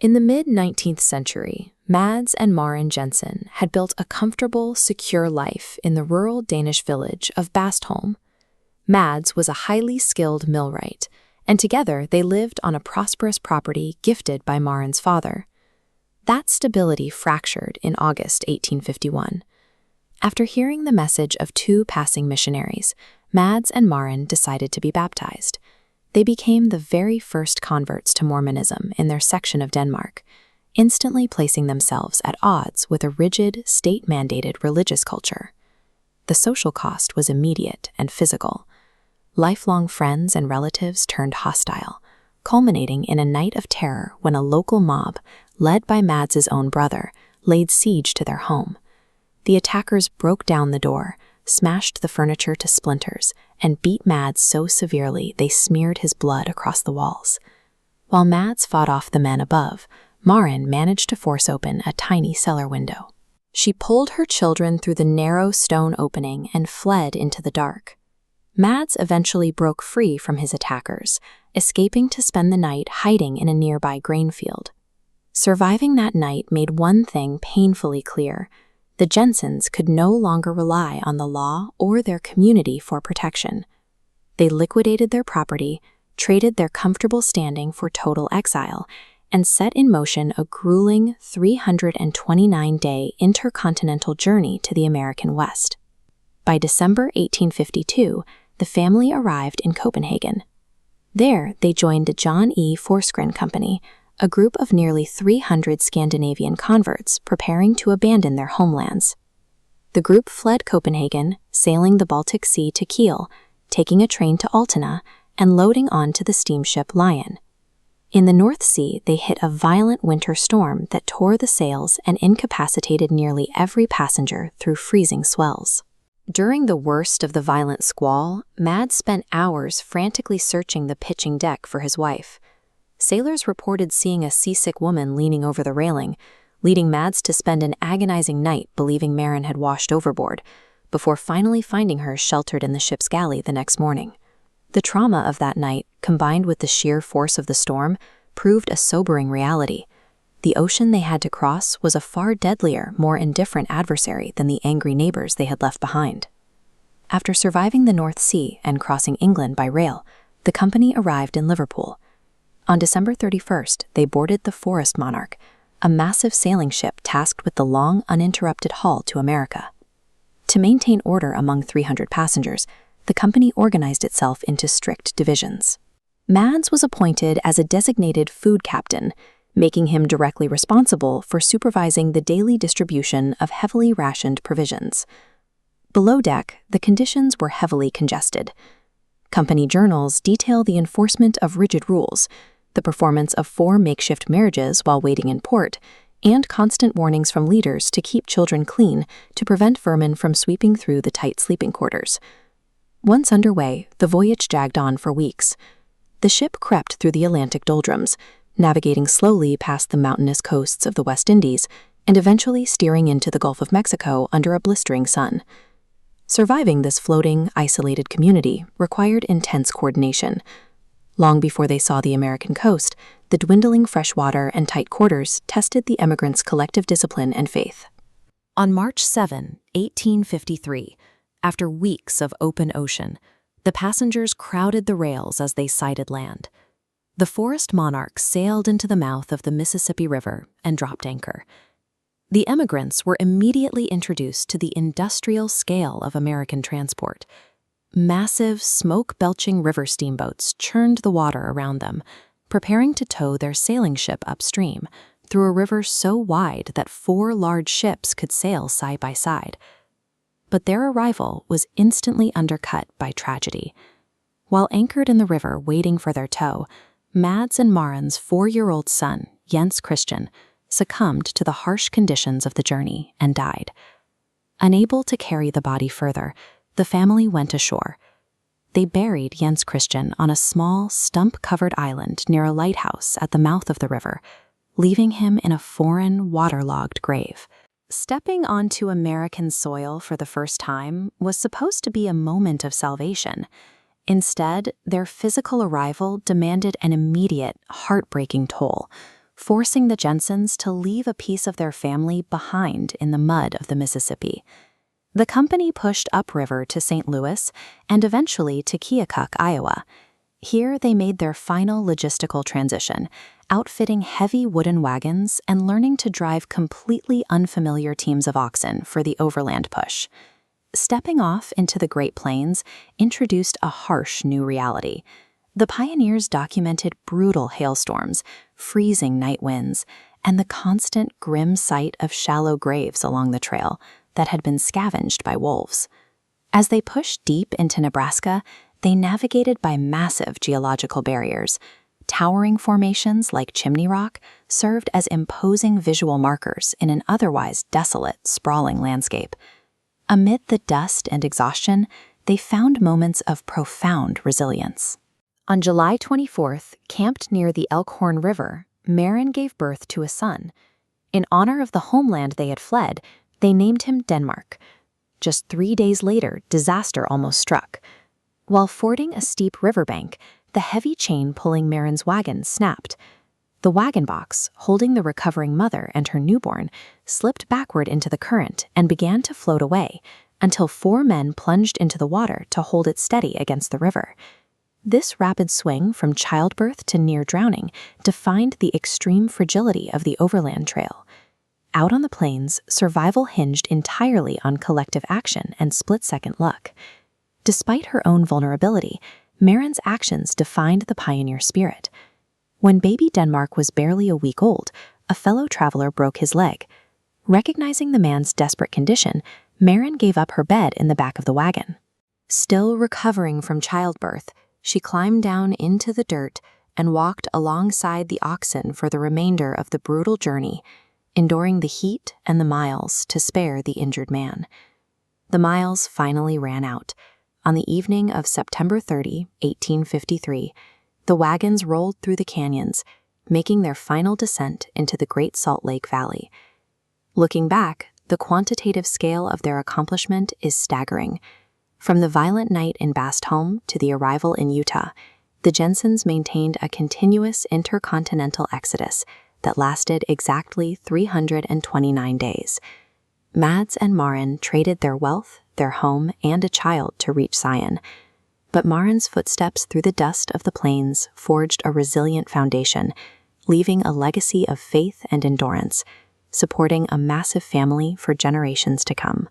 In the mid-19th century, Mads and Maren Jensen had built a comfortable, secure life in the rural Danish village of Bastholm. Mads was a highly skilled millwright, and together they lived on a prosperous property gifted by Maren's father. That stability fractured in August 1851. After hearing the message of two passing missionaries, Mads and Maren decided to be baptized. They became the very first converts to Mormonism in their section of Denmark, instantly placing themselves at odds with a rigid, state-mandated religious culture. The social cost was immediate and physical. Lifelong friends and relatives turned hostile, culminating in a night of terror when a local mob, led by Mads's own brother, laid siege to their home. The attackers broke down the door, smashed the furniture to splinters, and beat Mads so severely they smeared his blood across the walls. While Mads fought off the men above, Maren managed to force open a tiny cellar window. She pulled her children through the narrow stone opening and fled into the dark. Mads eventually broke free from his attackers, escaping to spend the night hiding in a nearby grain field. Surviving that night made one thing painfully clear: the Jensens could no longer rely on the law or their community for protection. They liquidated their property, traded their comfortable standing for total exile, and set in motion a grueling 329-day intercontinental journey to the American West. By December 1852, the family arrived in Copenhagen. There, they joined the John E. Forsgren Company, a group of nearly 300 Scandinavian converts preparing to abandon their homelands. The group fled Copenhagen, sailing the Baltic Sea to Kiel, taking a train to Altena, and loading onto the steamship Lion. In the North Sea, they hit a violent winter storm that tore the sails and incapacitated nearly every passenger through freezing swells. During the worst of the violent squall, Mads spent hours frantically searching the pitching deck for his wife. Sailors reported seeing a seasick woman leaning over the railing, leading Mads to spend an agonizing night believing Maren had washed overboard, before finally finding her sheltered in the ship's galley the next morning. The trauma of that night, combined with the sheer force of the storm, proved a sobering reality. The ocean they had to cross was a far deadlier, more indifferent adversary than the angry neighbors they had left behind. After surviving the North Sea and crossing England by rail, the company arrived in Liverpool. On December 31st, they boarded the Forest Monarch, a massive sailing ship tasked with the long, uninterrupted haul to America. To maintain order among 300 passengers, the company organized itself into strict divisions. Mads was appointed as a designated food captain, making him directly responsible for supervising the daily distribution of heavily rationed provisions. Below deck, the conditions were heavily congested. Company journals detail the enforcement of rigid rules, the performance of 4 makeshift marriages while waiting in port, and constant warnings from leaders to keep children clean to prevent vermin from sweeping through the tight sleeping quarters. Once underway, the voyage dragged on for weeks. The ship crept through the Atlantic doldrums, navigating slowly past the mountainous coasts of the West Indies, and eventually steering into the Gulf of Mexico under a blistering sun. Surviving this floating, isolated community required intense coordination. Long before they saw the American coast, the dwindling fresh water and tight quarters tested the emigrants' collective discipline and faith. On March 7, 1853, after weeks of open ocean, the passengers crowded the rails as they sighted land. The Forest Monarch sailed into the mouth of the Mississippi River and dropped anchor. The emigrants were immediately introduced to the industrial scale of American transport. Massive, smoke-belching river steamboats churned the water around them, preparing to tow their sailing ship upstream through a river so wide that 4 large ships could sail side by side. But their arrival was instantly undercut by tragedy. While anchored in the river waiting for their tow, Mads and Maren's 4-year-old son, Jens Christian, succumbed to the harsh conditions of the journey and died. Unable to carry the body further, the family went ashore. They buried Jens Christian on a small, stump-covered island near a lighthouse at the mouth of the river, leaving him in a foreign, waterlogged grave. Stepping onto American soil for the first time was supposed to be a moment of salvation. Instead, their physical arrival demanded an immediate, heartbreaking toll, forcing the Jensens to leave a piece of their family behind in the mud of the Mississippi. The company pushed upriver to St. Louis and eventually to Keokuk, Iowa. Here they made their final logistical transition, outfitting heavy wooden wagons and learning to drive completely unfamiliar teams of oxen for the overland push. Stepping off into the Great Plains introduced a harsh new reality. The pioneers documented brutal hailstorms, freezing night winds, and the constant grim sight of shallow graves along the trail that had been scavenged by wolves. As they pushed deep into Nebraska, they navigated by massive geological barriers. Towering formations like Chimney Rock served as imposing visual markers in an otherwise desolate, sprawling landscape. Amid the dust and exhaustion, they found moments of profound resilience. On July 24th, camped near the Elkhorn River, Maren gave birth to a son. In honor of the homeland they had fled, they named him Denmark. Just 3 days later, disaster almost struck. While fording a steep riverbank, the heavy chain pulling Maren's wagon snapped. The wagon box, holding the recovering mother and her newborn, slipped backward into the current and began to float away until 4 men plunged into the water to hold it steady against the river. This rapid swing from childbirth to near drowning defined the extreme fragility of the overland trail. Out on the plains, survival hinged entirely on collective action and split-second luck. Despite her own vulnerability, Maren's actions defined the pioneer spirit. When baby Denmark was barely a week old, a fellow traveler broke his leg. Recognizing the man's desperate condition, Maren gave up her bed in the back of the wagon. Still recovering from childbirth, she climbed down into the dirt and walked alongside the oxen for the remainder of the brutal journey, enduring the heat and the miles to spare the injured man. The miles finally ran out. On the evening of September 30, 1853, the wagons rolled through the canyons, making their final descent into the Great Salt Lake Valley. Looking back, the quantitative scale of their accomplishment is staggering. From the violent night in Bastholm to the arrival in Utah, the Jensens maintained a continuous intercontinental exodus that lasted exactly 329 days. Mads and Maren traded their wealth, their home, and a child to reach Zion. But Maren's footsteps through the dust of the plains forged a resilient foundation, leaving a legacy of faith and endurance, supporting a massive family for generations to come.